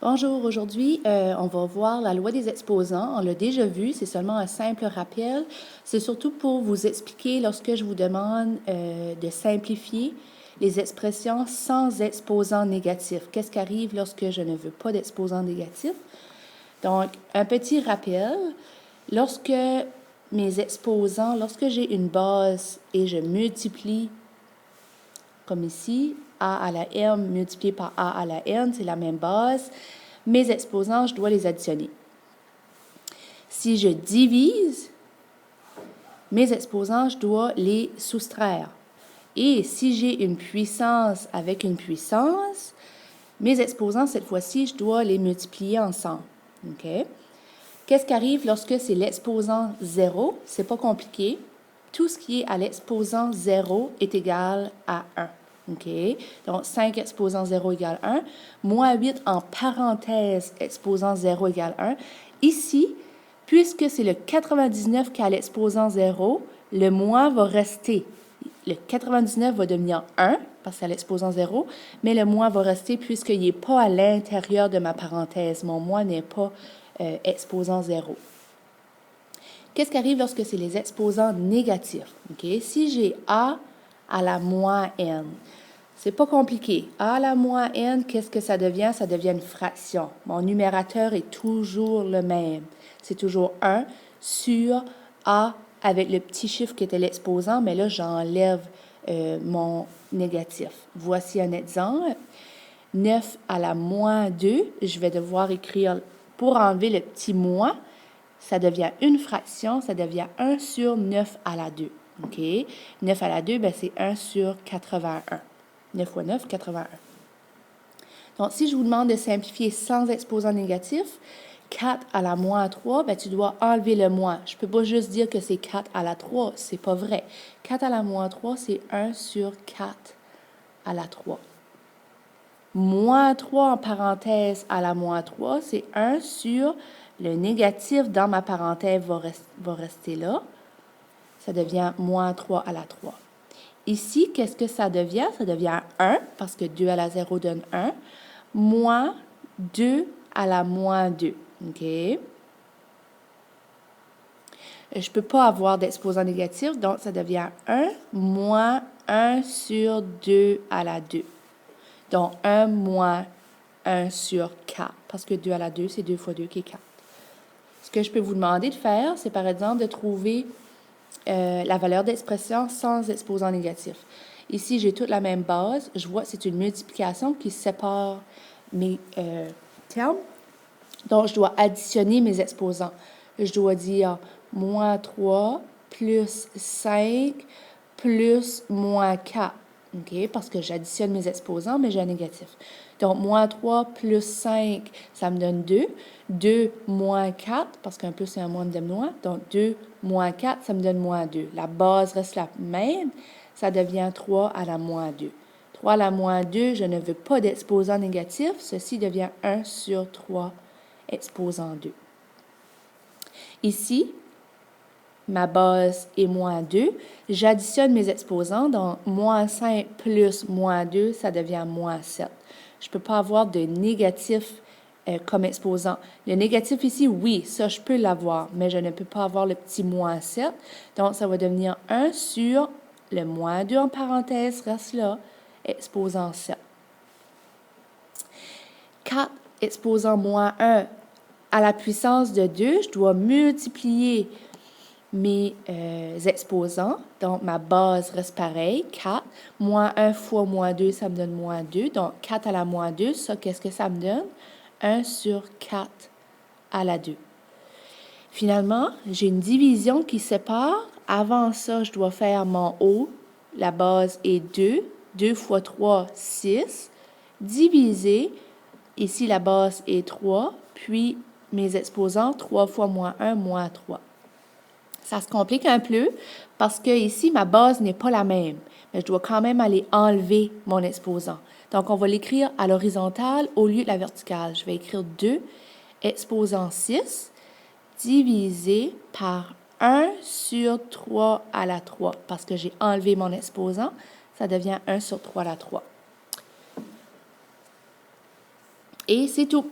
Bonjour, aujourd'hui, on va voir la loi des exposants. On l'a déjà vu, c'est seulement un simple rappel. C'est surtout pour vous expliquer lorsque je vous demande de simplifier les expressions sans exposant négatif. Qu'est-ce qui arrive lorsque je ne veux pas d'exposant négatif? Donc, un petit rappel, lorsque mes exposants, lorsque j'ai une base et je multiplie, comme ici, a à la m multiplié par a à la n, c'est la même base. Mes exposants, je dois les additionner. Si je divise, mes exposants, je dois les soustraire. Et si j'ai une puissance avec une puissance, mes exposants, cette fois-ci, je dois les multiplier ensemble. OK? Qu'est-ce qui arrive lorsque c'est l'exposant 0? C'est pas compliqué. Tout ce qui est à l'exposant 0 est égal à 1. OK? Donc, 5 exposant 0 égale 1. Moins 8 en parenthèse exposant 0 égale 1. Ici, puisque c'est le 99 qui a l'exposant 0, le moins va rester. Le 99 va devenir 1 parce que c'est à l'exposant 0, mais le moins va rester puisqu'il n'est pas à l'intérieur de ma parenthèse. Mon moins n'est pas exposant 0. Qu'est-ce qui arrive lorsque c'est les exposants négatifs? Okay? Si j'ai a à la moins n, c'est pas compliqué. A à la moins n, qu'est-ce que ça devient? Ça devient une fraction. Mon numérateur est toujours le même. C'est toujours 1 sur a avec le petit chiffre qui était l'exposant, mais là, j'enlève mon négatif. Voici un exemple. 9 à la moins 2, je vais devoir écrire, pour enlever le petit moins, ça devient une fraction, ça devient 1 sur 9 à la 2. OK? 9 à la 2, ben, c'est 1 sur 81. 9 fois 9, 81. Donc, si je vous demande de simplifier sans exposant négatif, 4 à la moins 3, ben, tu dois enlever le moins. Je ne peux pas juste dire que c'est 4 à la 3, c'est pas vrai. 4 à la moins 3, c'est 1 sur 4 à la 3. Moins 3 en parenthèse à la moins 3, c'est 1 sur le négatif dans ma parenthèse va rester là. Ça devient moins 3 à la 3. Ici, qu'est-ce que ça devient? Ça devient 1 parce que 2 à la 0 donne 1. Moins 2 à la moins 2. OK? Je ne peux pas avoir d'exposant négatif, donc ça devient 1 moins 1 sur 2 à la 2. Donc, 1 moins 1 sur 4, parce que 2 à la 2, c'est 2 fois 2 qui est 4. Ce que je peux vous demander de faire, c'est par exemple de trouver la valeur d'expression sans exposant négatif. Ici, j'ai toute la même base. Je vois que c'est une multiplication qui sépare mes termes. Donc, je dois additionner mes exposants. Je dois dire moins 3 plus 5 plus moins 4. OK? Parce que j'additionne mes exposants, mais j'ai un négatif. Donc, moins 3 plus 5, ça me donne 2. 2 moins 4, parce qu'un plus et un moins me donne moins. Donc, 2 moins 4, ça me donne moins 2. La base reste la même. Ça devient 3 à la moins 2. 3 à la moins 2, je ne veux pas d'exposant négatif. Ceci devient 1 sur 3 exposant 2. Ici, ma base est moins 2. J'additionne mes exposants, donc moins 5 plus moins 2, ça devient moins 7. Je ne peux pas avoir de négatif comme exposant. Le négatif ici, oui, ça, je peux l'avoir, mais je ne peux pas avoir le petit moins 7. Donc, ça va devenir 1 sur le moins 2 en parenthèse, reste là, exposant 7. 4 exposant moins 1 à la puissance de 2, je dois multiplier mes exposants. Donc, ma base reste pareille, 4. Moins 1 fois moins 2, ça me donne moins 2. Donc, 4 à la moins 2, ça, qu'est-ce que ça me donne? 1 sur 4 à la 2. Finalement, j'ai une division qui sépare. Avant ça, je dois faire mon haut. La base est 2. 2 fois 3, 6. Divisé. Ici, la base est 3. Puis, mes exposants, 3 fois moins 1, moins 3. Ça se complique un peu parce que ici, ma base n'est pas la même. Mais je dois quand même aller enlever mon exposant. Donc, on va l'écrire à l'horizontale au lieu de la verticale. Je vais écrire 2 exposant 6 divisé par 1 sur 3 à la 3. Parce que j'ai enlevé mon exposant, ça devient 1 sur 3 à la 3. Et c'est tout.